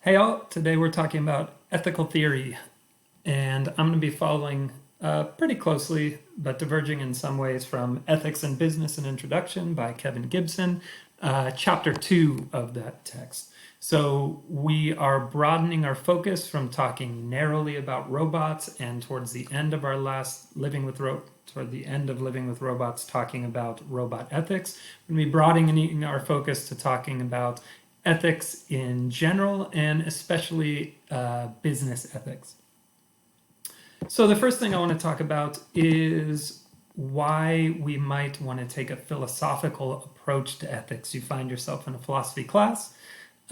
Hey all, today we're talking about ethical theory, and I'm going to be following pretty closely, but diverging in some ways, from Ethics in Business: An Introduction by Kevin Gibson, chapter 2 of that text. So we are broadening our focus from talking narrowly about robots, and towards the end of our last toward the end of Living with Robots, talking about robot ethics. We're going to be broadening our focus to talking about ethics in general, and especially business ethics. So the first thing I want to talk about is why we might want to take a philosophical approach to ethics. You find yourself in a philosophy class.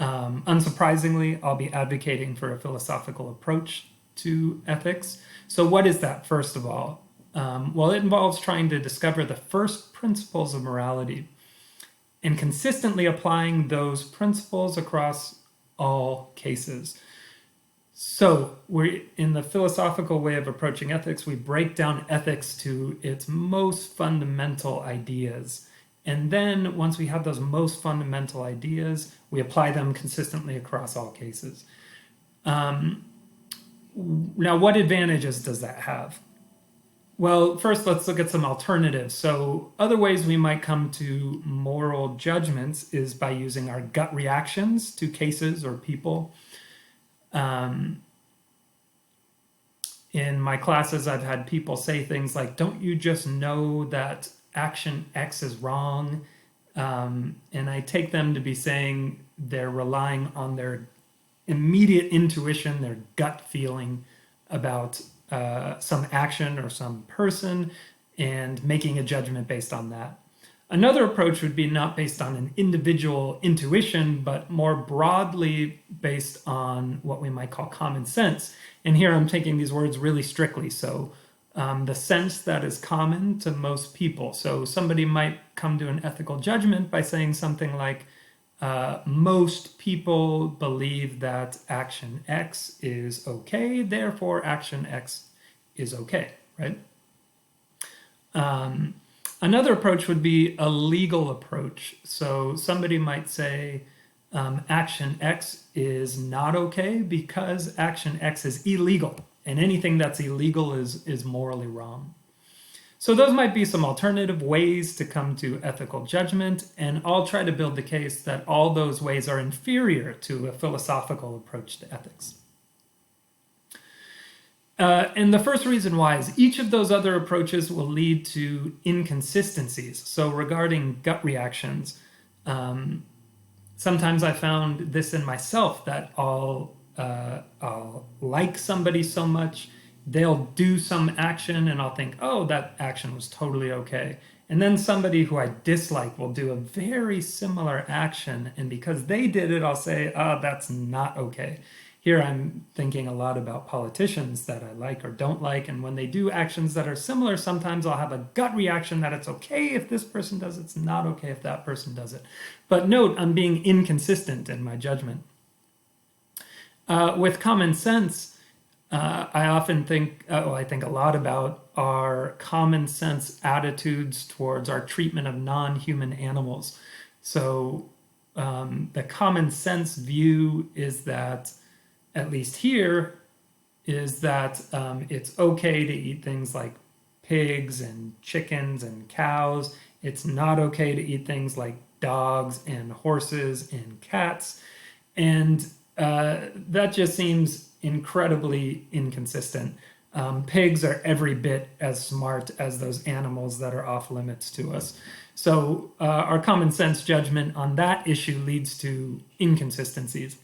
Unsurprisingly, I'll be advocating for a philosophical approach to ethics. So what is that, first of all? Well, it involves trying to discover the first principles of morality and consistently applying those principles across all cases. So we're in the philosophical way of approaching ethics. We break down ethics to its most fundamental ideas. And then once we have those most fundamental ideas, we apply them consistently across all cases. Now, what advantages does that have? Well, first, let's look at some alternatives. So other ways we might come to moral judgments is by using our gut reactions to cases or people. In my classes, I've had people say things like, don't you just know that action X is wrong? And I take them to be saying they're relying on their immediate intuition, their gut feeling about some action or some person, and making a judgment based on that. Another approach would be not based on an individual intuition, but more broadly based on what we might call common sense. And here I'm taking these words really strictly. So the sense that is common to most people. So somebody might come to an ethical judgment by saying something like, most people believe that action X is okay, therefore action X is okay, right? Another approach would be a legal approach. So somebody might say action X is not okay because action X is illegal, and anything that's illegal is morally wrong. So those might be some alternative ways to come to ethical judgment, and I'll try to build the case that all those ways are inferior to a philosophical approach to ethics. And the first reason why is each of those other approaches will lead to inconsistencies. So regarding gut reactions, sometimes I found this in myself, that I'll like somebody so much, they'll do some action and I'll think, oh, that action was totally okay. And then somebody who I dislike will do a very similar action, and because they did it, I'll say, oh, that's not okay. Here I'm thinking a lot about politicians that I like or don't like, and when they do actions that are similar, sometimes I'll have a gut reaction that it's okay if this person does it, it's not okay if that person does it. But note, I'm being inconsistent in my judgment. With common sense, I often think, I think a lot about our common sense attitudes towards our treatment of non-human animals. So the common sense view is that, at least here, is that it's okay to eat things like pigs and chickens and cows. It's not okay to eat things like dogs and horses and cats. And that just seems incredibly inconsistent. Pigs are every bit as smart as those animals that are off limits to us. So our common sense judgment on that issue leads to inconsistencies.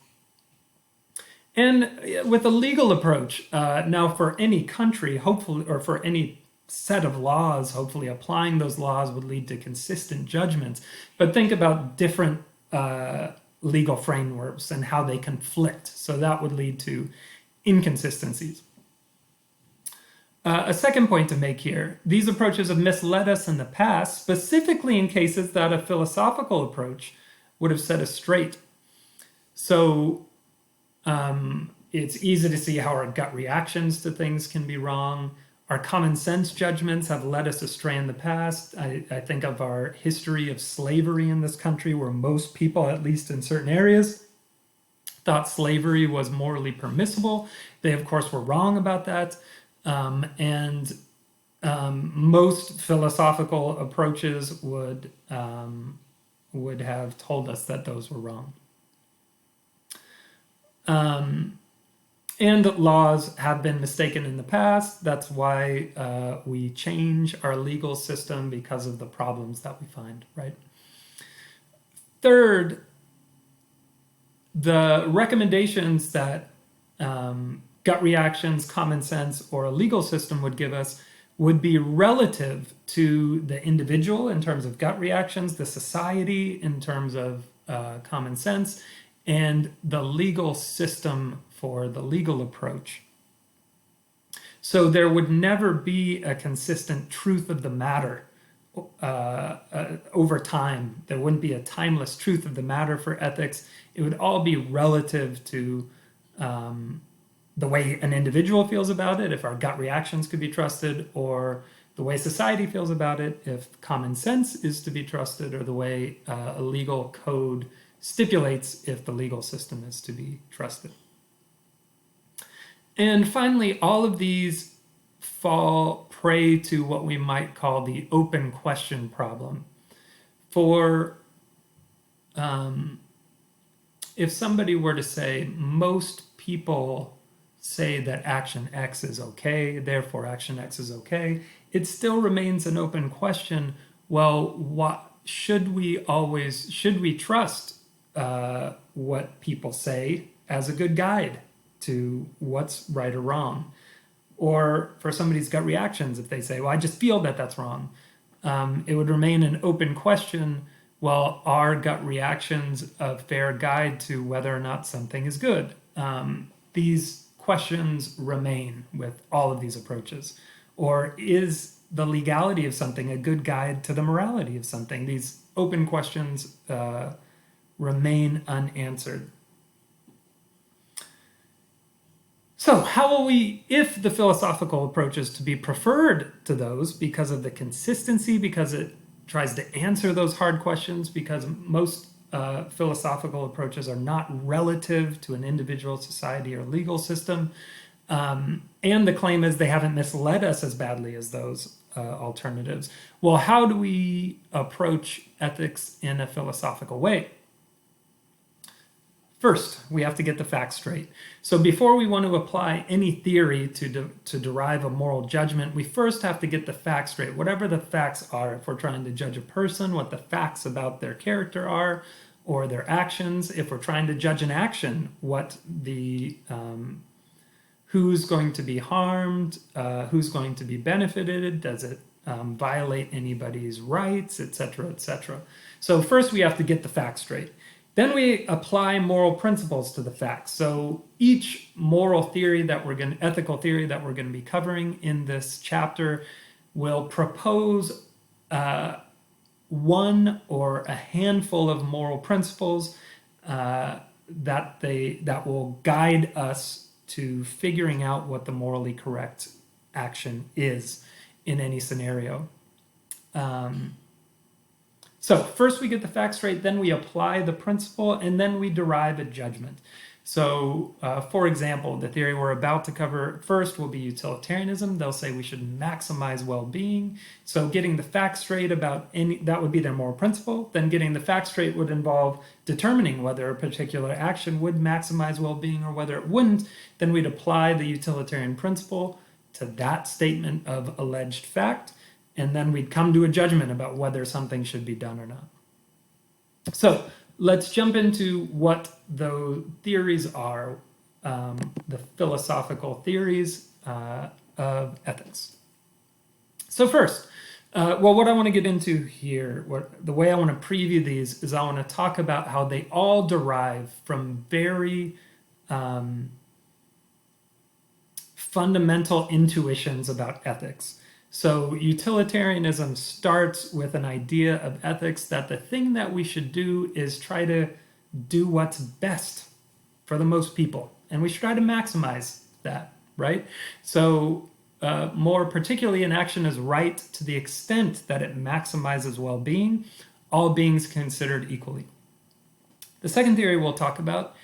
And with a legal approach, now for any country, hopefully, or for any set of laws, hopefully applying those laws would lead to consistent judgments. But think about different legal frameworks and how they conflict. So that would lead to inconsistencies. A second point to make here, these approaches have misled us in the past, specifically in cases that a philosophical approach would have set us straight. So it's easy to see how our gut reactions to things can be wrong. Our common sense judgments have led us astray in the past. I think of our history of slavery in this country, where most people, at least in certain areas, thought slavery was morally permissible. They, of course, were wrong about that. And most philosophical approaches would have told us that those were wrong. And laws have been mistaken in the past. That's why we change our legal system, because of the problems that we find, right? Third, the recommendations that gut reactions, common sense, or a legal system would give us would be relative to the individual in terms of gut reactions, the society in terms of common sense, and the legal system for the legal approach. So there would never be a consistent truth of the matter over time. There wouldn't be a timeless truth of the matter for ethics. It would all be relative to the way an individual feels about it, if our gut reactions could be trusted, or the way society feels about it, if common sense is to be trusted, or the way a legal code stipulates if the legal system is to be trusted. And finally, all of these fall prey to what we might call the open question problem. For if somebody were to say, most people say that action X is okay, therefore action X is okay, it still remains an open question. Well, should we trust what people say as a good guide to what's right or wrong? Or for somebody's gut reactions, if they say, well, I just feel that that's wrong, it would remain an open question. Well, are gut reactions a fair guide to whether or not something is good? These questions remain with all of these approaches. Or is the legality of something a good guide to the morality of something? These open questions remain unanswered. So how will we, if the philosophical approach is to be preferred to those because of the consistency, because it tries to answer those hard questions, because most philosophical approaches are not relative to an individual, society, or legal system, and the claim is they haven't misled us as badly as those alternatives. Well, how do we approach ethics in a philosophical way? First, we have to get the facts straight. So before we want to apply any theory to derive a moral judgment, we first have to get the facts straight. Whatever the facts are, if we're trying to judge a person, what the facts about their character are, or their actions. If we're trying to judge an action, what the who's going to be harmed, who's going to be benefited, does it violate anybody's rights, etc., etc. So first we have to get the facts straight. Then we apply moral principles to the facts. So each moral theory ethical theory that we're going to be covering in this chapter will propose one or a handful of moral principles that will guide us to figuring out what the morally correct action is in any scenario. So first we get the facts straight, then we apply the principle, and then we derive a judgment. So for example, the theory we're about to cover first will be utilitarianism. They'll say we should maximize well-being. So getting the facts straight about that would be their moral principle. Then getting the facts straight would involve determining whether a particular action would maximize well-being or whether it wouldn't. Then we'd apply the utilitarian principle to that statement of alleged fact. And then we'd come to a judgment about whether something should be done or not. So let's jump into what the theories are, the philosophical theories of ethics. So first, what I want to get into here, the way I want to preview these is I want to talk about how they all derive from very fundamental intuitions about ethics. So utilitarianism starts with an idea of ethics that the thing that we should do is try to do what's best for the most people. And we should try to maximize that, right? So more particularly, an action is right to the extent that it maximizes well-being, all beings considered equally. The second theory we'll talk about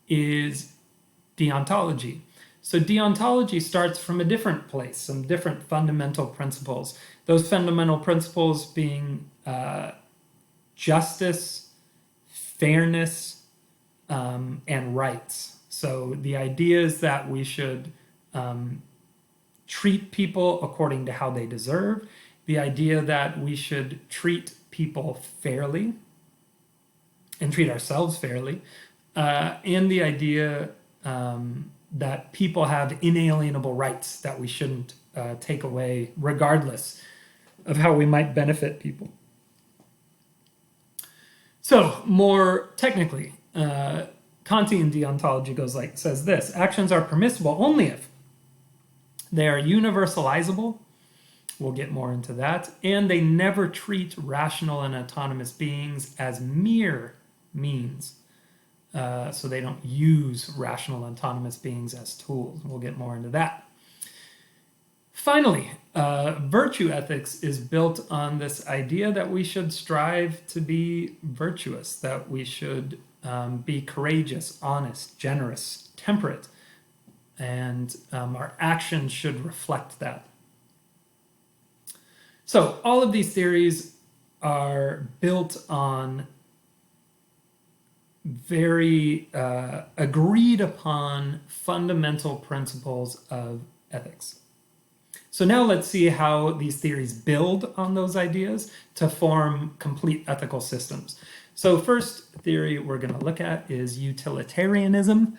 is deontology. So deontology starts from a different place, some different fundamental principles. Those fundamental principles being justice, fairness, and rights. So the idea is that we should treat people according to how they deserve. The idea that we should treat people fairly and treat ourselves fairly. And the idea that people have inalienable rights that we shouldn't take away regardless of how we might benefit people. So more technically, Kantian deontology says this: actions are permissible only if they are universalizable. We'll get more into that. And they never treat rational and autonomous beings as mere means. So they don't use rational autonomous beings as tools. We'll get more into that. Finally, virtue ethics is built on this idea that we should strive to be virtuous, that we should be courageous, honest, generous, temperate, and our actions should reflect that. So all of these theories are built on very agreed upon fundamental principles of ethics. So now let's see how these theories build on those ideas to form complete ethical systems. So first theory we're going to look at is utilitarianism.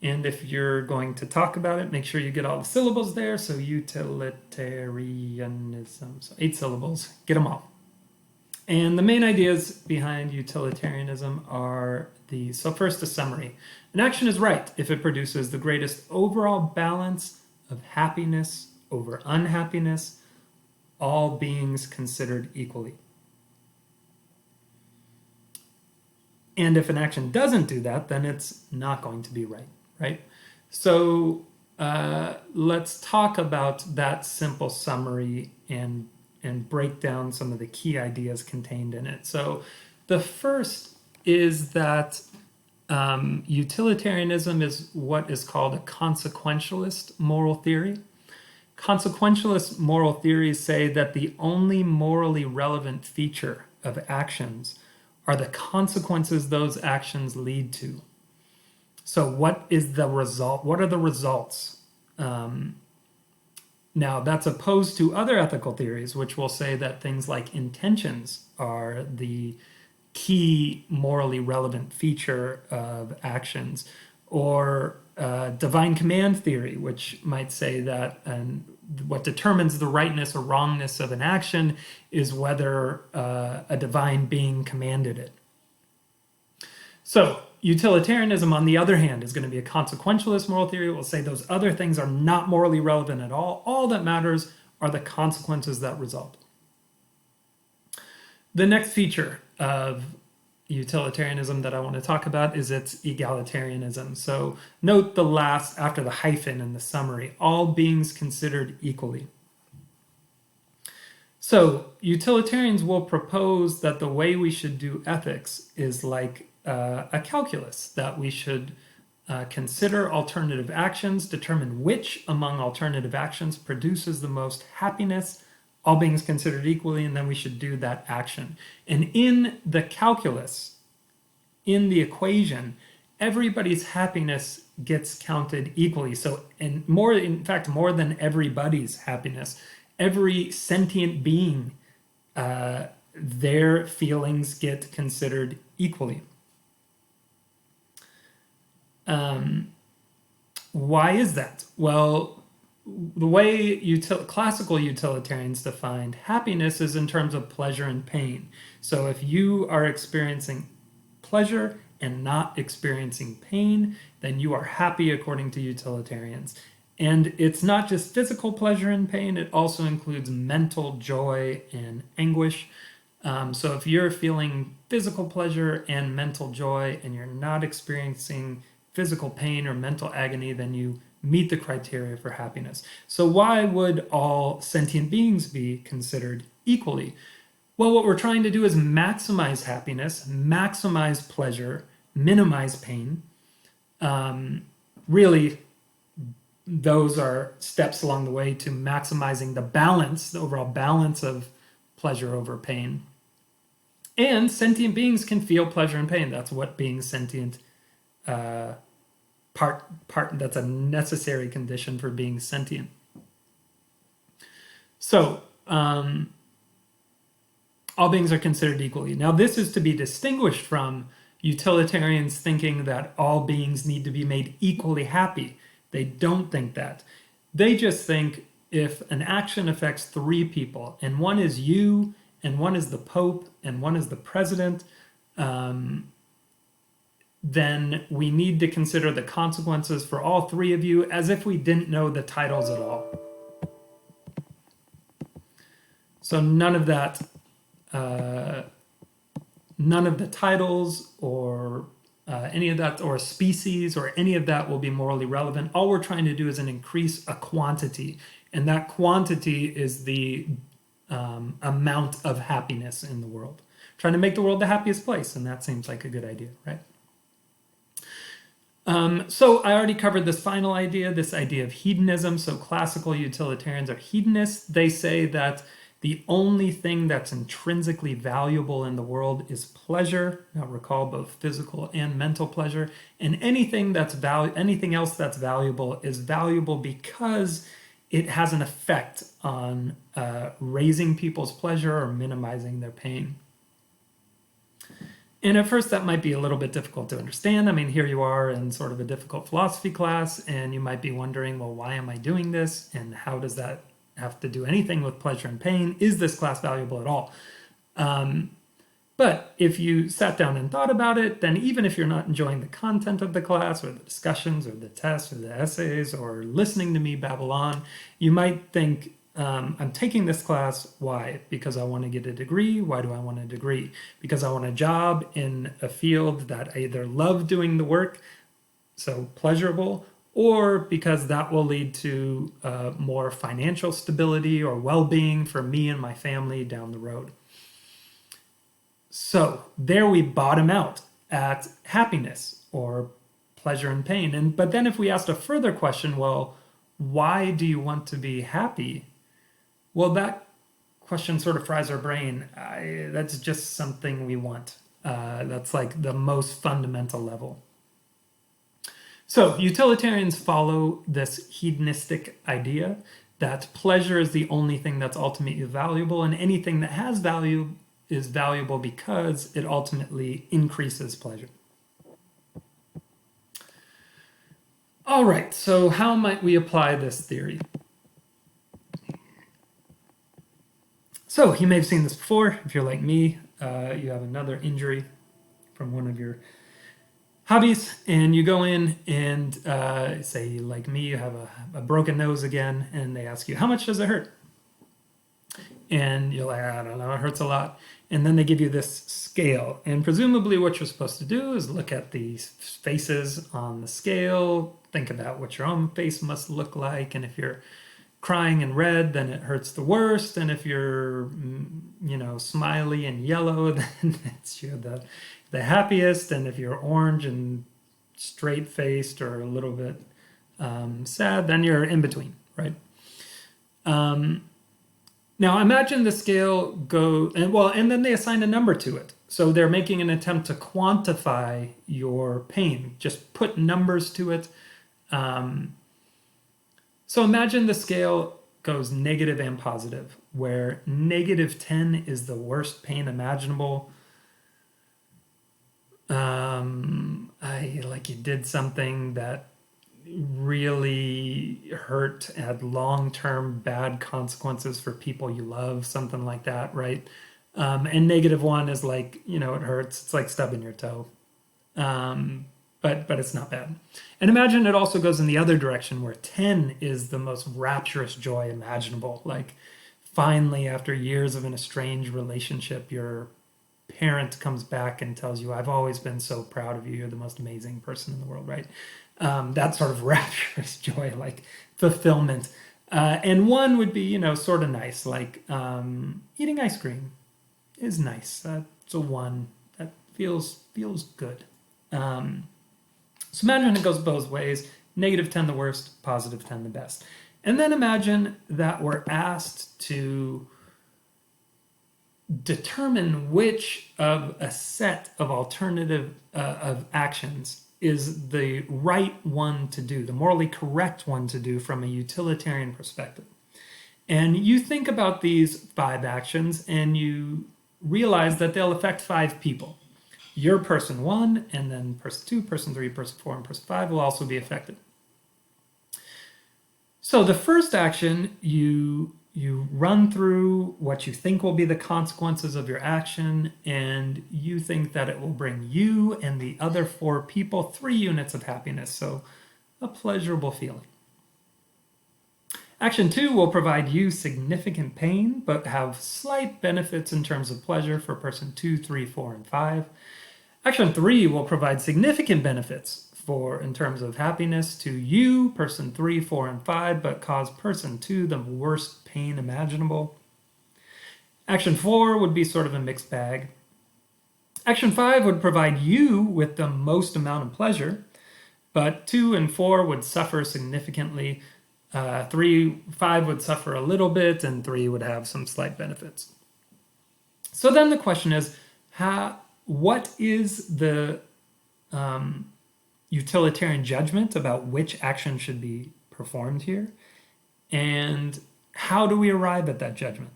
And if you're going to talk about it, make sure you get all the syllables there. So utilitarianism, so 8 syllables, get them all. And the main ideas behind utilitarianism are these. So first, a summary. An action is right if it produces the greatest overall balance of happiness over unhappiness, all beings considered equally. And if an action doesn't do that, then it's not going to be right, right? So let's talk about that simple summary and break down some of the key ideas contained in it. So the first is that utilitarianism is what is called a consequentialist moral theory. Consequentialist moral theories say that the only morally relevant feature of actions are the consequences those actions lead to. So what is the result? What are the results? Now, that's opposed to other ethical theories, which will say that things like intentions are the key morally relevant feature of actions, or divine command theory, which might say that what determines the rightness or wrongness of an action is whether a divine being commanded it. So utilitarianism, on the other hand, is going to be a consequentialist moral theory. It will say those other things are not morally relevant at all. All that matters are the consequences that result. The next feature of utilitarianism that I want to talk about is its egalitarianism. So note the last, after the hyphen in the summary, all beings considered equally. So utilitarians will propose that the way we should do ethics is like a calculus, that we should consider alternative actions, determine which among alternative actions produces the most happiness, all beings considered equally, and then we should do that action. And in the calculus, in the equation, everybody's happiness gets counted equally. So, and more, in fact, more than everybody's happiness, every sentient being, their feelings get considered equally. Why is that? Well, the way classical utilitarians defined happiness is in terms of pleasure and pain. So if you are experiencing pleasure and not experiencing pain, then you are happy according to utilitarians. And it's not just physical pleasure and pain, it also includes mental joy and anguish. So if you're feeling physical pleasure and mental joy and you're not experiencing physical pain or mental agony, then you meet the criteria for happiness. So why would all sentient beings be considered equally? Well, what we're trying to do is maximize happiness, maximize pleasure, minimize pain. Really, those are steps along the way to maximizing the balance, the overall balance of pleasure over pain. And sentient beings can feel pleasure and pain. That's what being sentient that's a necessary condition for being sentient. So, all beings are considered equally. Now, this is to be distinguished from utilitarians thinking that all beings need to be made equally happy. They don't think that. They just think if an action affects 3 people, and one is you, and one is the Pope, and one is the president, then we need to consider the consequences for all 3 of you as if we didn't know the titles at all. So none of that, none of the titles or any of that, or species or any of that will be morally relevant. All we're trying to do is increase a quantity, and that quantity is the amount of happiness in the world. Trying to make the world the happiest place, and that seems like a good idea, right? So I already covered this final idea, this idea of hedonism. So classical utilitarians are hedonists. They say that the only thing that's intrinsically valuable in the world is pleasure. Now recall both physical and mental pleasure. And anything else that's valuable is valuable because it has an effect on raising people's pleasure or minimizing their pain. And at first that might be a little bit difficult to understand. I mean, here you are in sort of a difficult philosophy class, and you might be wondering, well, why am I doing this? And how does that have to do anything with pleasure and pain? Is this class valuable at all? But if you sat down and thought about it, then even if you're not enjoying the content of the class or the discussions or the tests or the essays or listening to me babble on, you might think, I'm taking this class, why? Because I want to get a degree. Why do I want a degree? Because I want a job in a field that I either love doing the work, so pleasurable, or because that will lead to more financial stability or well-being for me and my family down the road. So there we bottom out at happiness or pleasure and pain. But then if we asked a further question, well, why do you want to be happy? Well, that question sort of fries our brain. That's just something we want. That's like the most fundamental level. So utilitarians follow this hedonistic idea that pleasure is the only thing that's ultimately valuable, and anything that has value is valuable because it ultimately increases pleasure. All right, so how might we apply this theory? So you may have seen this before. If you're like me, you have another injury from one of your hobbies, and you go in and say, like me, you have a broken nose again, and they ask you, how much does it hurt? And you're like, I don't know, it hurts a lot. And then they give you this scale. And presumably what you're supposed to do is look at the faces on the scale, think about what your own face must look like, and if you're crying and red, then it hurts the worst. And if you're, smiley and yellow, then you're the happiest. And if you're orange and straight-faced or a little bit sad, then you're in between, right? Now imagine the scale and then they assign a number to it. So they're making an attempt to quantify your pain, just put numbers to it. So imagine the scale goes negative and positive, where -10 is the worst pain imaginable. Like you did something that really hurt, had long-term bad consequences for people you love, something like that, right? And -1 is like, it hurts. It's like stubbing your toe. But it's not bad. And imagine it also goes in the other direction, where 10 is the most rapturous joy imaginable. Like finally, after years of an estranged relationship, your parent comes back and tells you, I've always been so proud of you. You're the most amazing person in the world, right? That sort of rapturous joy, like fulfillment. And 1 would be, sort of nice, like eating ice cream is nice. It's a 1 that feels good. So imagine it goes both ways, -10 the worst, +10 the best. And then imagine that we're asked to determine which of a set of alternative of actions is the right one to do, the morally correct one to do from a utilitarian perspective. And you think about these 5 actions and you realize that they'll affect 5 people. Your person 1, and then person 2, person 3, person 4, and person 5 will also be affected. So the first action, you run through what you think will be the consequences of your action, and you think that it will bring you and the other 4 people 3 units of happiness, so a pleasurable feeling. Action 2 will provide you significant pain, but have slight benefits in terms of pleasure for person 2, 3, 4, and 5. Action 3 will provide significant benefits in terms of happiness to you, person 3, 4, and 5, but cause person 2 the worst pain imaginable. Action 4 would be sort of a mixed bag. Action 5 would provide you with the most amount of pleasure, but 2 and 4 would suffer significantly. 5 would suffer a little bit, and 3 would have some slight benefits. So then the question is, what is the utilitarian judgment about which action should be performed here? And how do we arrive at that judgment?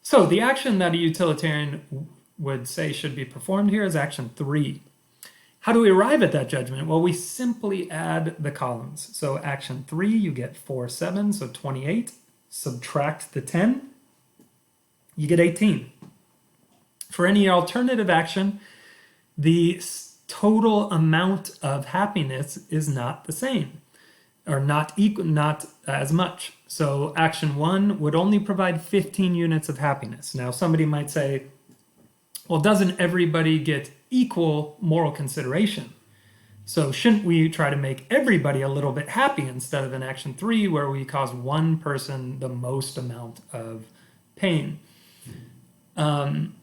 So the action that a utilitarian would say should be performed here is action 3. How do we arrive at that judgment? Well, we simply add the columns. So action 3, you get 4, 7, so 28. Subtract the 10, you get 18. For any alternative action, the total amount of happiness is not the same, or not equal, not as much. So action 1 would only provide 15 units of happiness. Now somebody might say, well, doesn't everybody get equal moral consideration? So shouldn't we try to make everybody a little bit happy instead of in action 3 where we cause one person the most amount of pain? And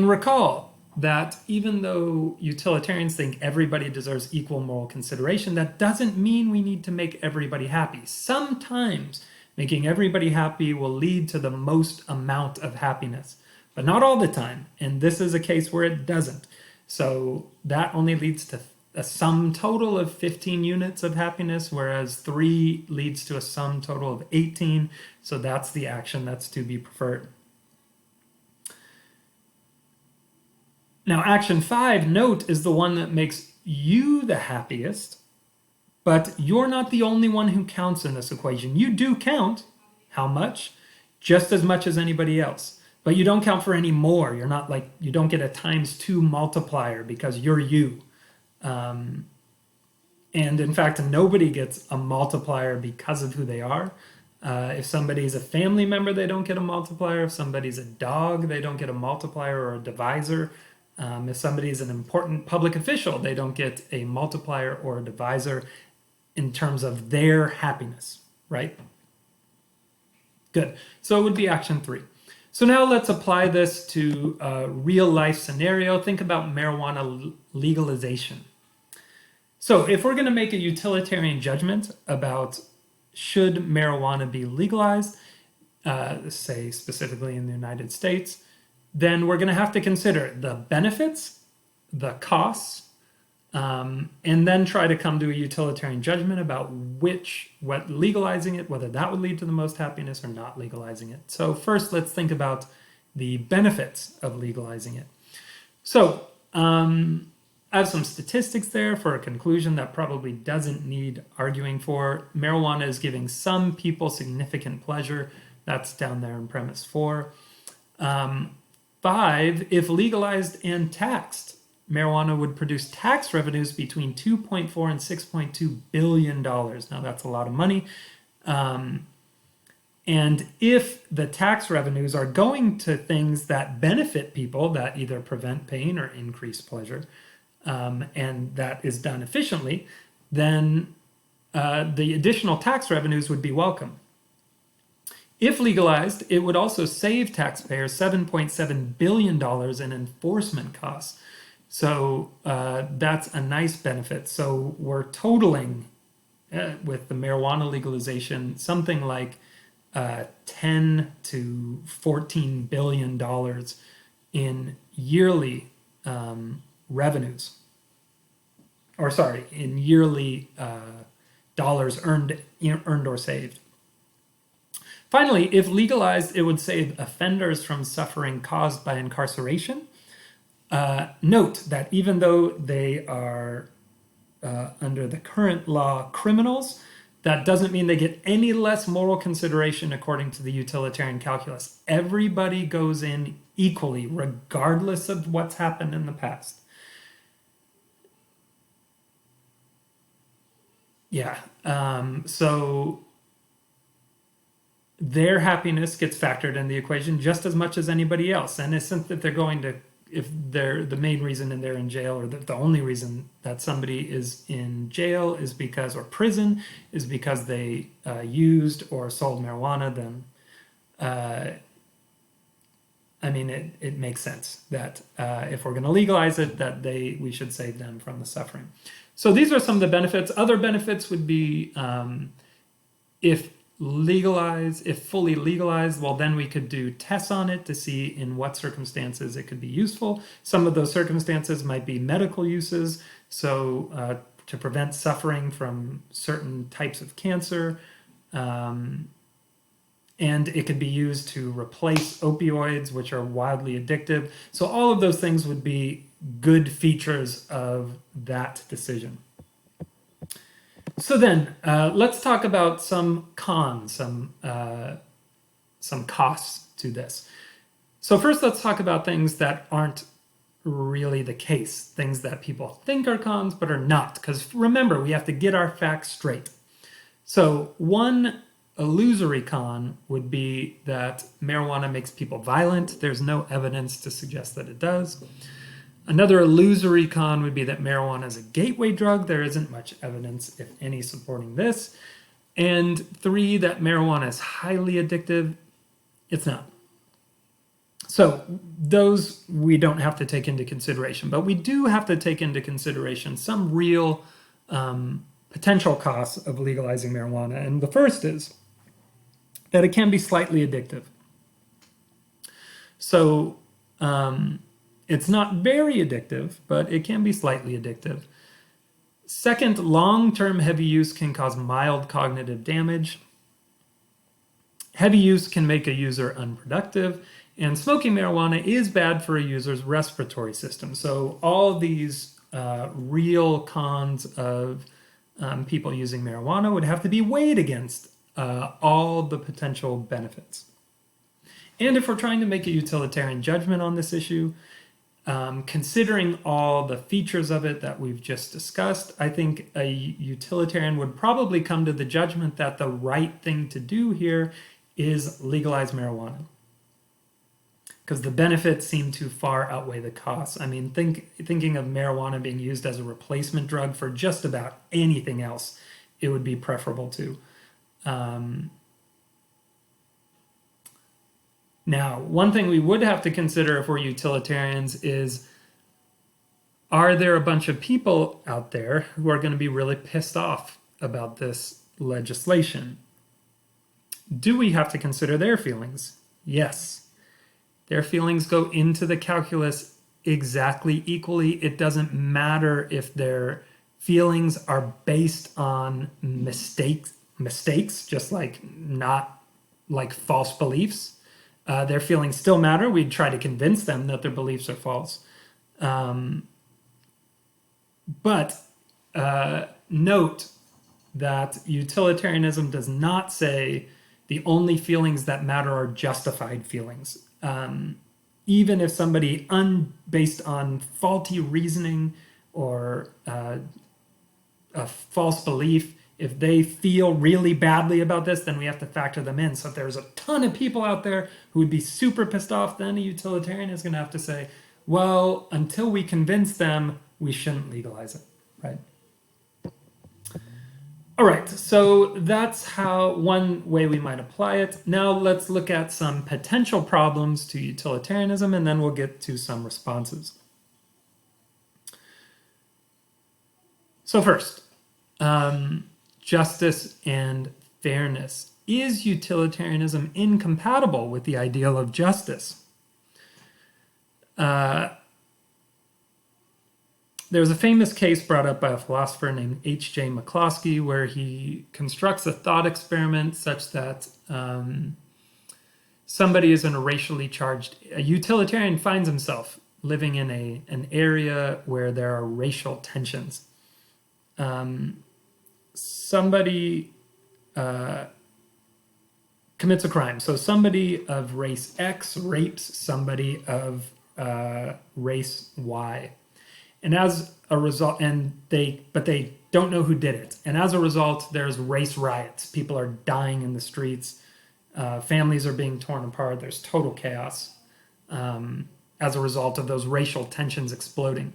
recall that even though utilitarians think everybody deserves equal moral consideration, that doesn't mean we need to make everybody happy. Sometimes making everybody happy will lead to the most amount of happiness, but not all the time. And this is a case where it doesn't. So that only leads to a sum total of 15 units of happiness, whereas 3 leads to a sum total of 18. So that's the action that's to be preferred. Now, action 5, note, is the one that makes you the happiest, but you're not the only one who counts in this equation. You do count. How much? Just as much as anybody else. But you don't count for any more. You're not like, you don't get a ×2 multiplier because you're you. And in fact, nobody gets a multiplier because of who they are. If somebody's a family member, they don't get a multiplier. If somebody's a dog, they don't get a multiplier or a divisor. If somebody's an important public official, they don't get a multiplier or a divisor in terms of their happiness, right? Good. So it would be action 3. So now let's apply this to a real life scenario. Think about marijuana legalization. So if we're going to make a utilitarian judgment about should marijuana be legalized, say specifically in the United States, then we're going to have to consider the benefits, the costs, and then try to come to a utilitarian judgment about what legalizing it, whether that would lead to the most happiness or not legalizing it. So first, let's think about the benefits of legalizing it. So I have some statistics there for a conclusion that probably doesn't need arguing for. Marijuana is giving some people significant pleasure. That's down there in premise 4. 5, if legalized and taxed, marijuana would produce tax revenues between $2.4 and $6.2 billion. Now that's a lot of money. And if the tax revenues are going to things that benefit people, that either prevent pain or increase pleasure, and that is done efficiently, then the additional tax revenues would be welcome. If legalized, it would also save taxpayers $7.7 billion in enforcement costs. So that's a nice benefit. So we're totaling with the marijuana legalization something like 10 to 14 billion dollars in yearly revenues, or sorry, in yearly dollars earned or saved. Finally, if legalized, it would save offenders from suffering caused by incarceration. Note that even though they are under the current law criminals, that doesn't mean they get any less moral consideration according to the utilitarian calculus. Everybody goes in equally, regardless of what's happened in the past. Yeah. So their happiness gets factored in the equation just as much as anybody else. And it's that they're going to, if they're the main reason and they're in jail, or the only reason that somebody is in jail is because, or prison is because they used or sold marijuana, then I mean, it makes sense that if we're going to legalize it, that we should save them from the suffering. So these are some of the benefits. Other benefits would be if fully legalized, well, then we could do tests on it to see in what circumstances it could be useful. Some of those circumstances might be medical uses, so to prevent suffering from certain types of cancer. And it could be used to replace opioids, which are wildly addictive. So all of those things would be good features of that decision. So then, let's talk about some cons, some costs to this. So first, let's talk about things that aren't really the case, things that people think are cons but are not. Because remember, we have to get our facts straight. So one illusory con would be that marijuana makes people violent. There's no evidence to suggest that it does. Another illusory con would be that marijuana is a gateway drug. There isn't much evidence, if any, supporting this. And 3, that marijuana is highly addictive. It's not. So those we don't have to take into consideration, but we do have to take into consideration some real potential costs of legalizing marijuana. And the first is that it can be slightly addictive. So it's not very addictive, but it can be slightly addictive. Second, long-term heavy use can cause mild cognitive damage. Heavy use can make a user unproductive, and smoking marijuana is bad for a user's respiratory system. So all these real cons of people using marijuana would have to be weighed against all the potential benefits. And if we're trying to make a utilitarian judgment on this issue, considering all the features of it that we've just discussed, I think a utilitarian would probably come to the judgment that the right thing to do here is legalize marijuana, because the benefits seem to far outweigh the costs. I mean, thinking of marijuana being used as a replacement drug for just about anything else, it would be preferable to. Now, one thing we would have to consider if we're utilitarians is, are there a bunch of people out there who are going to be really pissed off about this legislation? Do we have to consider their feelings? Yes. Their feelings go into the calculus exactly equally. It doesn't matter if their feelings are based on mistakes, just like not like false beliefs. Their feelings still matter. We'd try to convince them that their beliefs are false. But note that utilitarianism does not say the only feelings that matter are justified feelings. Even if somebody, based on faulty reasoning or a false belief, if they feel really badly about this, then we have to factor them in. So if there's a ton of people out there who would be super pissed off, then a utilitarian is going to have to say, well, until we convince them, we shouldn't legalize it, right? All right, so that's one way we might apply it. Now let's look at some potential problems to utilitarianism, and then we'll get to some responses. So first, justice and fairness. Is utilitarianism incompatible with the ideal of justice? There's a famous case brought up by a philosopher named H.J. McCloskey where he constructs a thought experiment such that somebody is in a racially charged, a utilitarian finds himself living in an area where there are racial tensions. Somebody commits a crime. So somebody of race X rapes somebody of race Y. And as a result, but they don't know who did it. And as a result, there's race riots. People are dying in the streets. Families are being torn apart. There's total chaos as a result of those racial tensions exploding.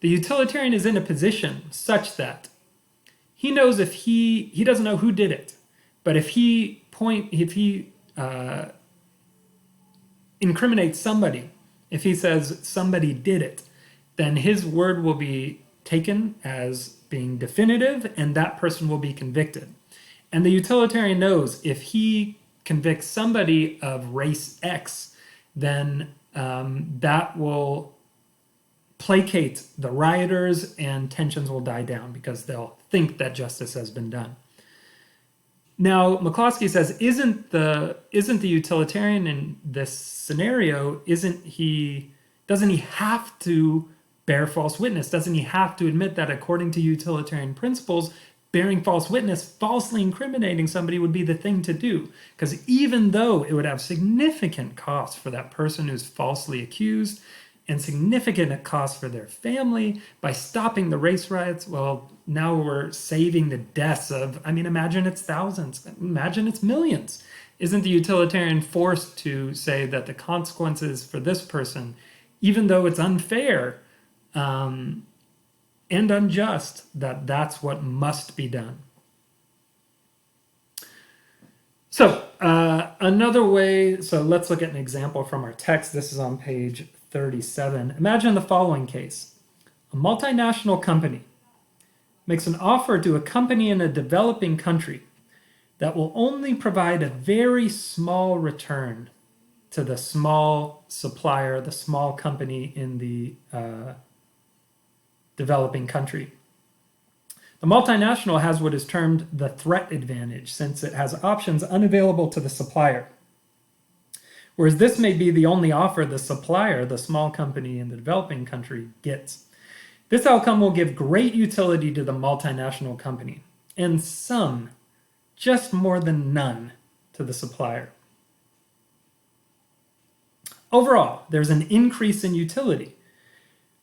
The utilitarian is in a position such that he knows if he doesn't know who did it, but if he incriminates somebody, if he says somebody did it, then his word will be taken as being definitive and that person will be convicted. And the utilitarian knows if he convicts somebody of race X, then that will placate the rioters and tensions will die down because they'll think that justice has been done. Now, McCloskey says, isn't the utilitarian in this scenario, doesn't he have to bear false witness? Doesn't he have to admit that according to utilitarian principles, bearing false witness, falsely incriminating somebody would be the thing to do? Because even though it would have significant costs for that person who's falsely accused and significant costs for their family, by stopping the race riots, well, now we're saving the deaths of, imagine it's thousands, imagine it's millions. Isn't the utilitarian forced to say that the consequences for this person, even though it's unfair and unjust, that's what must be done? So another way, so let's look at an example from our text. This is on page 37. Imagine the following case. A multinational company makes an offer to a company in a developing country that will only provide a very small return to the small supplier, the small company in the developing country. The multinational has what is termed the threat advantage, since it has options unavailable to the supplier. Whereas this may be the only offer the supplier, the small company in the developing country, gets. This outcome will give great utility to the multinational company, and some, just more than none, to the supplier. Overall, there's an increase in utility,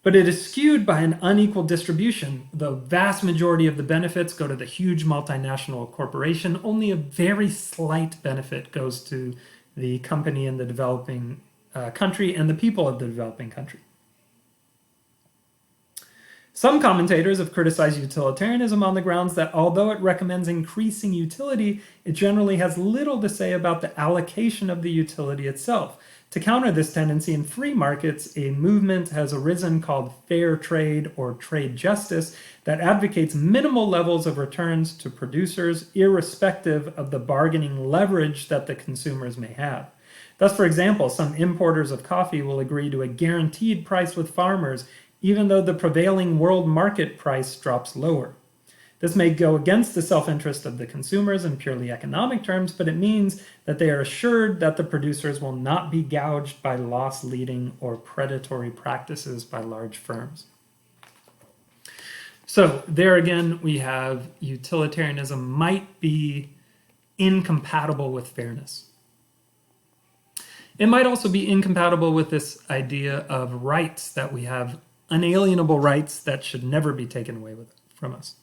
but it is skewed by an unequal distribution. The vast majority of the benefits go to the huge multinational corporation. Only a very slight benefit goes to the company in the developing country and the people of the developing country. Some commentators have criticized utilitarianism on the grounds that although it recommends increasing utility, it generally has little to say about the allocation of the utility itself. To counter this tendency in free markets, a movement has arisen called fair trade or trade justice that advocates minimal levels of returns to producers irrespective of the bargaining leverage that the consumers may have. Thus, for example, some importers of coffee will agree to a guaranteed price with farmers even though the prevailing world market price drops lower. This may go against the self-interest of the consumers in purely economic terms, but it means that they are assured that the producers will not be gouged by loss-leading or predatory practices by large firms. So there again, we have utilitarianism might be incompatible with fairness. It might also be incompatible with this idea of rights, that we have unalienable rights that should never be taken away from us.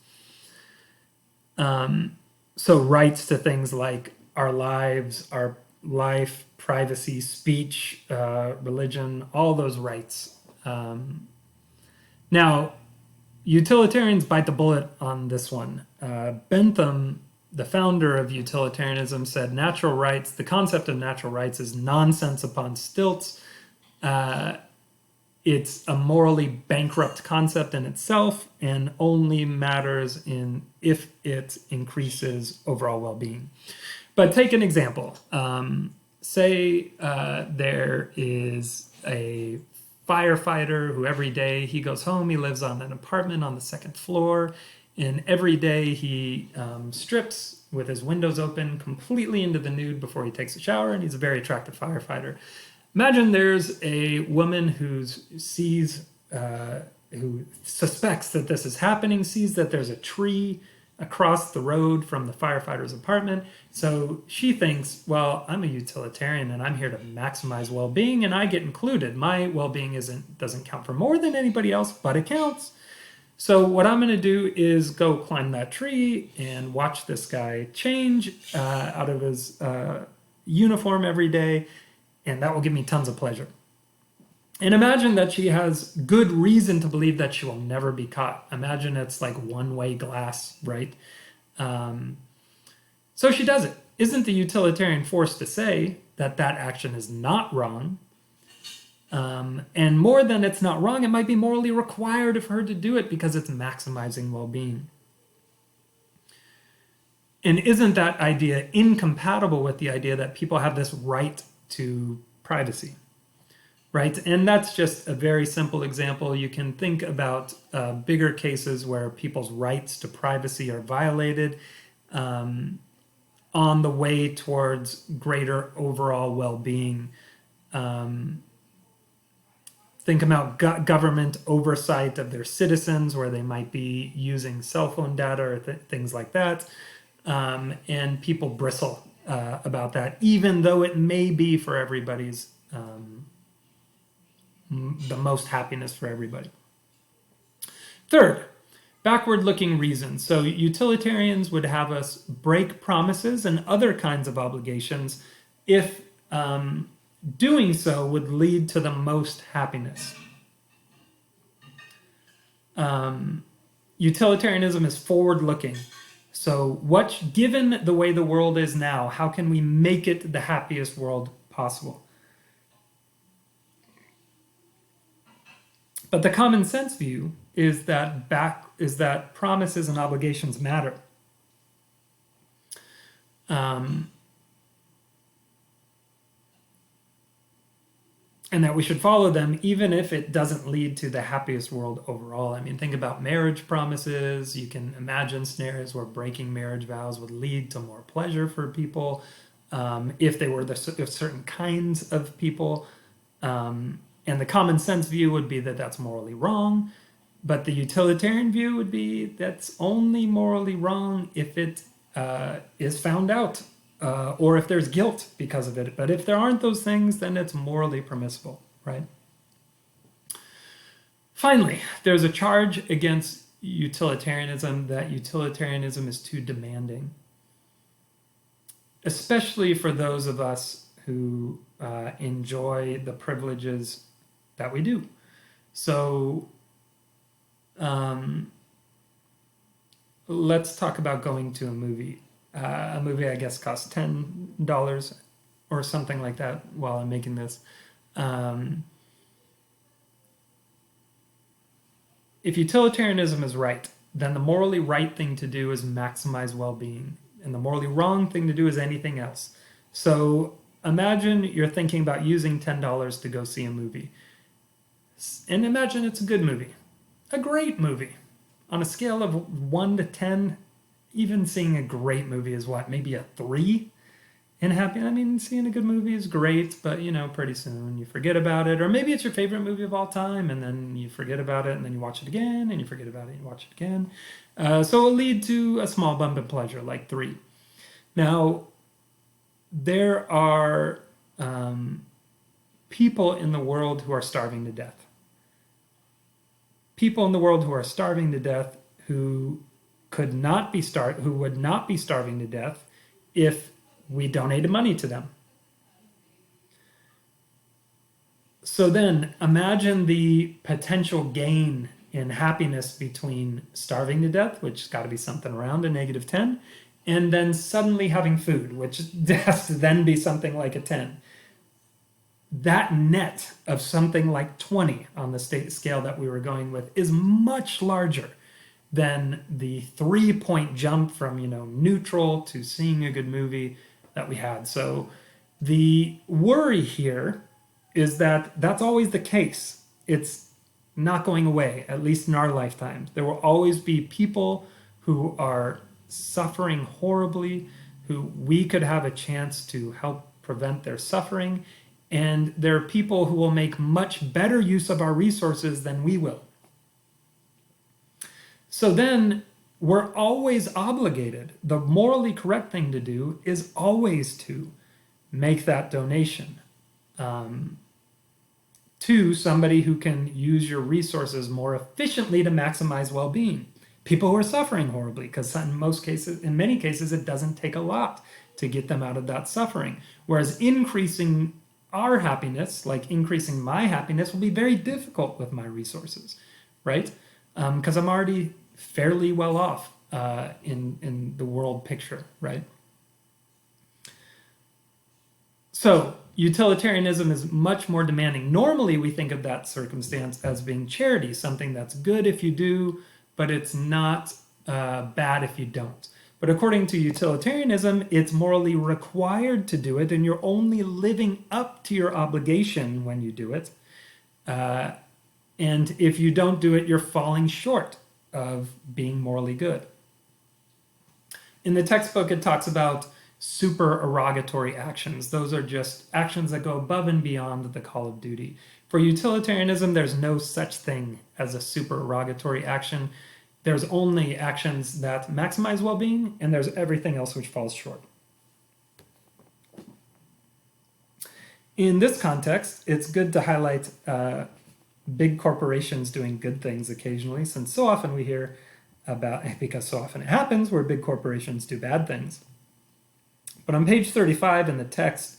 So rights to things like our lives, our life, privacy, speech, religion, all those rights. Now, utilitarians bite the bullet on this one. Bentham, the founder of utilitarianism, said natural rights, the concept of natural rights is nonsense upon stilts. it's a morally bankrupt concept in itself and only matters in if it increases overall well-being. But take an example. Say there is a firefighter who every day he goes home, he lives on an apartment on the second floor, and every day he strips with his windows open completely into the nude before he takes a shower, and he's a very attractive firefighter. Imagine there's a woman who suspects that this is happening, sees that there's a tree across the road from the firefighter's apartment. So she thinks, well, I'm a utilitarian and I'm here to maximize well-being and I get included. My well-being doesn't count for more than anybody else, but it counts. So what I'm going to do is go climb that tree and watch this guy change out of his uniform every day, and that will give me tons of pleasure. And imagine that she has good reason to believe that she will never be caught. Imagine it's like one-way glass, right? So she does it. Isn't the utilitarian forced to say that that action is not wrong? And more than it's not wrong, it might be morally required of her to do it because it's maximizing well-being. And isn't that idea incompatible with the idea that people have this right to privacy? Right? And that's just a very simple example. You can think about bigger cases where people's rights to privacy are violated on the way towards greater overall well-being. Think about government oversight of their citizens, where they might be using cell phone data or things like that. And people bristle about that, even though it may be for everybody's the most happiness for everybody. Third, backward-looking reasons. So utilitarians would have us break promises and other kinds of obligations if doing so would lead to the most happiness. Utilitarianism is forward-looking. So given the way the world is now, how can we make it the happiest world possible? But the common sense view is that promises and obligations matter. And that we should follow them even if it doesn't lead to the happiest world overall. I mean, think about marriage promises. You can imagine scenarios where breaking marriage vows would lead to more pleasure for people if they were if certain kinds of people. And the common sense view would be that that's morally wrong. But the utilitarian view would be that's only morally wrong if it is found out or if there's guilt because of it. But if there aren't those things, then it's morally permissible, right? Finally, there's a charge against utilitarianism that utilitarianism is too demanding, especially for those of us who enjoy the privileges that we do. So let's talk about going to a movie. A movie, I guess, costs $10 or something like that while I'm making this. If utilitarianism is right, then the morally right thing to do is maximize well-being, and the morally wrong thing to do is anything else. So imagine you're thinking about using $10 to go see a movie. And imagine it's a good movie, a great movie. On a scale of 1 to 10, even seeing a great movie is what, maybe a 3 in happy. I mean, seeing a good movie is great, but pretty soon you forget about it. Or maybe it's your favorite movie of all time, and then you forget about it, and then you watch it again, and you forget about it, and you watch it again. So it'll lead to a small bump of pleasure, like 3. Now, there are people in the world who are starving to death. People in the world who are starving to death who would not be starving to death if we donated money to them. So then imagine the potential gain in happiness between starving to death, which has got to be something around a -10, and then suddenly having food, which has to then be something like a 10. that net of something like 20 on the state scale that we were going with is much larger than the 3-point jump from, neutral to seeing a good movie that we had. So the worry here is that that's always the case. It's not going away, at least in our lifetime. There will always be people who are suffering horribly, who we could have a chance to help prevent their suffering. And there are people who will make much better use of our resources than we will. So then we're always obligated. The morally correct thing to do is always to make that donation to somebody who can use your resources more efficiently to maximize well-being. People who are suffering horribly, because in many cases, it doesn't take a lot to get them out of that suffering. Whereas increasing our happiness, like increasing my happiness, will be very difficult with my resources, right? Because I'm already fairly well off in the world picture, right? So utilitarianism is much more demanding. Normally, we think of that circumstance as being charity, something that's good if you do, but it's not bad if you don't. But according to utilitarianism, it's morally required to do it, and you're only living up to your obligation when you do it. And if you don't do it, you're falling short of being morally good. In the textbook, it talks about supererogatory actions. Those are just actions that go above and beyond the call of duty. For utilitarianism, there's no such thing as a supererogatory action. There's only actions that maximize well-being, and there's everything else which falls short. In this context, it's good to highlight big corporations doing good things occasionally, since so often we hear because so often it happens where big corporations do bad things. But on page 35 in the text,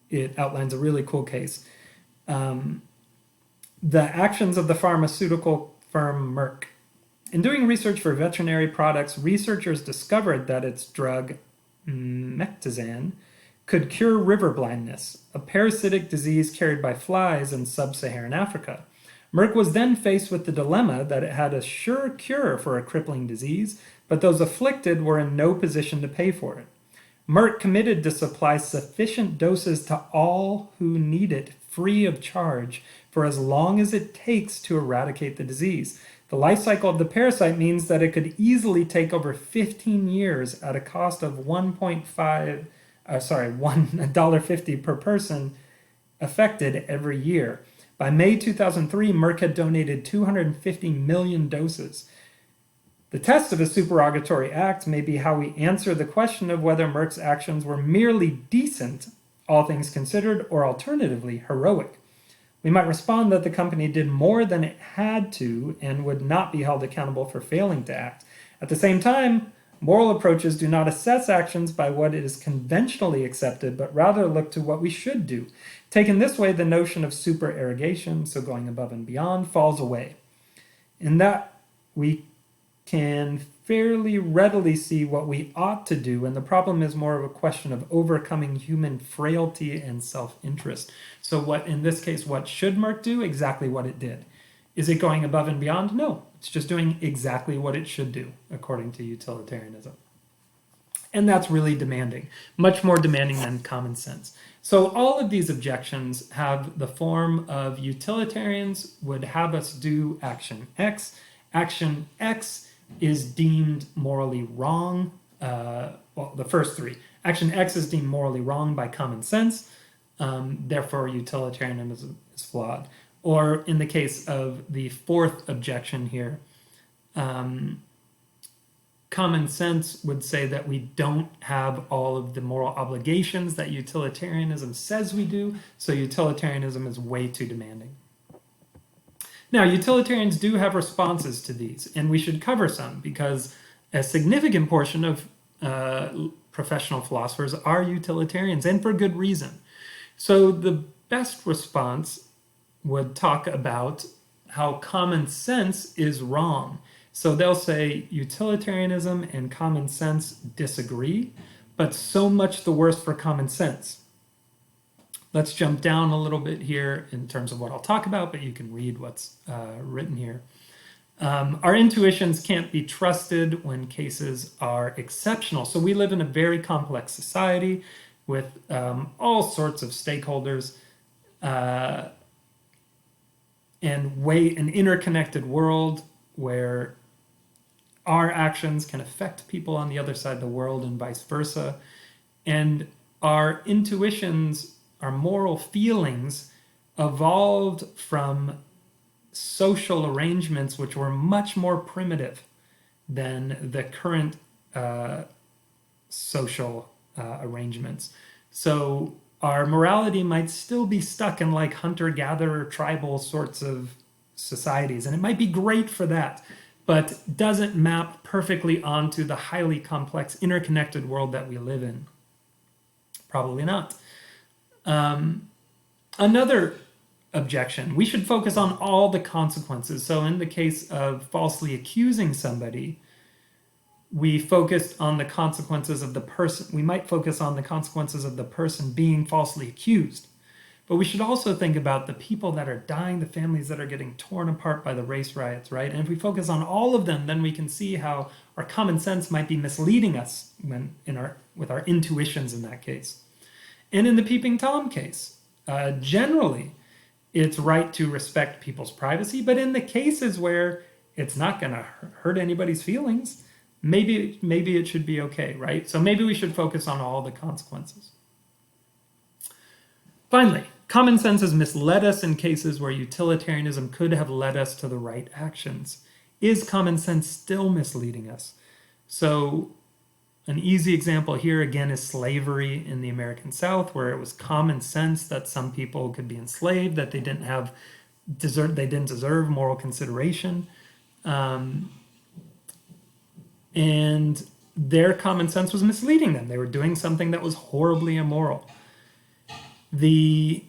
it outlines a really cool case. The actions of the pharmaceutical firm Merck. In doing research for veterinary products, researchers discovered that its drug, Mectizan, could cure river blindness, a parasitic disease carried by flies in sub-Saharan Africa. Merck was then faced with the dilemma that it had a sure cure for a crippling disease, but those afflicted were in no position to pay for it. Merck committed to supply sufficient doses to all who need it free of charge for as long as it takes to eradicate the disease. The life cycle of the parasite means that it could easily take over 15 years at a cost of $1.50 per person affected every year. By May 2003, Merck had donated 250 million doses. The test of a supererogatory act may be how we answer the question of whether Merck's actions were merely decent, all things considered, or alternatively heroic. We might respond that the company did more than it had to and would not be held accountable for failing to act. At the same time, moral approaches do not assess actions by what is conventionally accepted, but rather look to what we should do. Taken this way, the notion of supererogation, so going above and beyond, falls away. In that, we can fairly readily see what we ought to do, and the problem is more of a question of overcoming human frailty and self-interest. So in this case, what should Merck do? Exactly what it did. Is it going above and beyond? No, it's just doing exactly what it should do, according to utilitarianism. And that's really demanding, much more demanding than common sense. So all of these objections have the form of utilitarians would have us do action X. Action X is deemed morally wrong. The first three. Action X is deemed morally wrong by common sense. Therefore, utilitarianism is flawed. Or in the case of the fourth objection here, common sense would say that we don't have all of the moral obligations that utilitarianism says we do, so utilitarianism is way too demanding. Now, utilitarians do have responses to these, and we should cover some because a significant portion of professional philosophers are utilitarians, and for good reason. So the best response would talk about how common sense is wrong. So they'll say utilitarianism and common sense disagree, but so much the worse for common sense. Let's jump down a little bit here in terms of what I'll talk about, but you can read what's written here. Our intuitions can't be trusted when cases are exceptional. So we live in a very complex society with all sorts of stakeholders and an interconnected world where our actions can affect people on the other side of the world and vice versa. And our intuitions, our moral feelings evolved from social arrangements which were much more primitive than the current social arrangements. So our morality might still be stuck in like hunter-gatherer tribal sorts of societies, and it might be great for that, but doesn't map perfectly onto the highly complex interconnected world that we live in. Probably not. Another objection, we should focus on all the consequences. So in the case of falsely accusing somebody, we focused on the consequences of the person. We might focus on the consequences of the person being falsely accused. But we should also think about the people that are dying, the families that are getting torn apart by the race riots, right? And if we focus on all of them, then we can see how our common sense might be misleading us with our intuitions in that case. And in the Peeping Tom case, generally, it's right to respect people's privacy, but in the cases where it's not going to hurt anybody's feelings, maybe it should be okay, right? So maybe we should focus on all the consequences. Finally, common sense has misled us in cases where utilitarianism could have led us to the right actions. Is common sense still misleading us? So an easy example here again is slavery in the American South, where it was common sense that some people could be enslaved, that they didn't deserve moral consideration. And their common sense was misleading them. They were doing something that was horribly immoral. The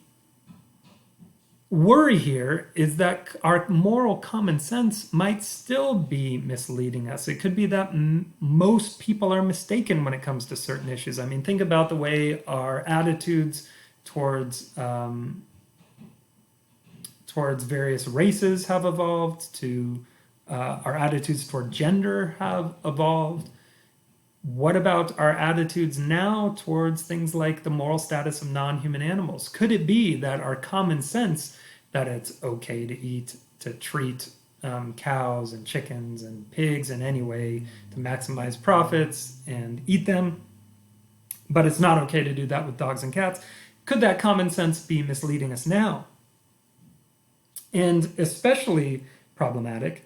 worry here is that our moral common sense might still be misleading us. It could be that most people are mistaken when it comes to certain issues. I mean, think about the way our attitudes towards various races have evolved, to our attitudes toward gender have evolved. What about our attitudes now towards things like the moral status of non-human animals? Could it be that our common sense that it's okay to treat cows and chickens and pigs in any way to maximize profits and eat them, but it's not okay to do that with dogs and cats? Could that common sense be misleading us now? And especially problematic,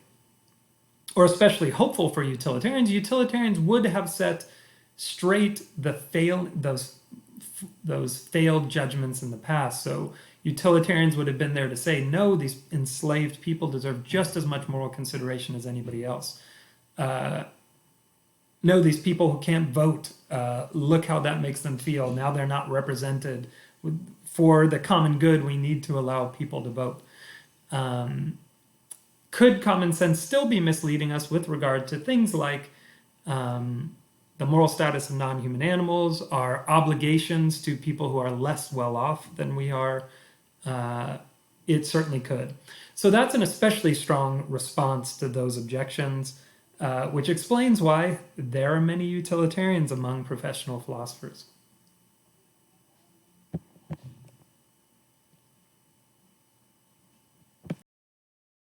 or especially hopeful for utilitarians, utilitarians would have set straight those failed judgments in the past. So utilitarians would have been there to say, no, these enslaved people deserve just as much moral consideration as anybody else. No, these people who can't vote, look how that makes them feel. Now they're not represented. For the common good, we need to allow people to vote. Could common sense still be misleading us with regard to things like the moral status of non-human animals, our obligations to people who are less well off than we are? It certainly could. So that's an especially strong response to those objections, which explains why there are many utilitarians among professional philosophers.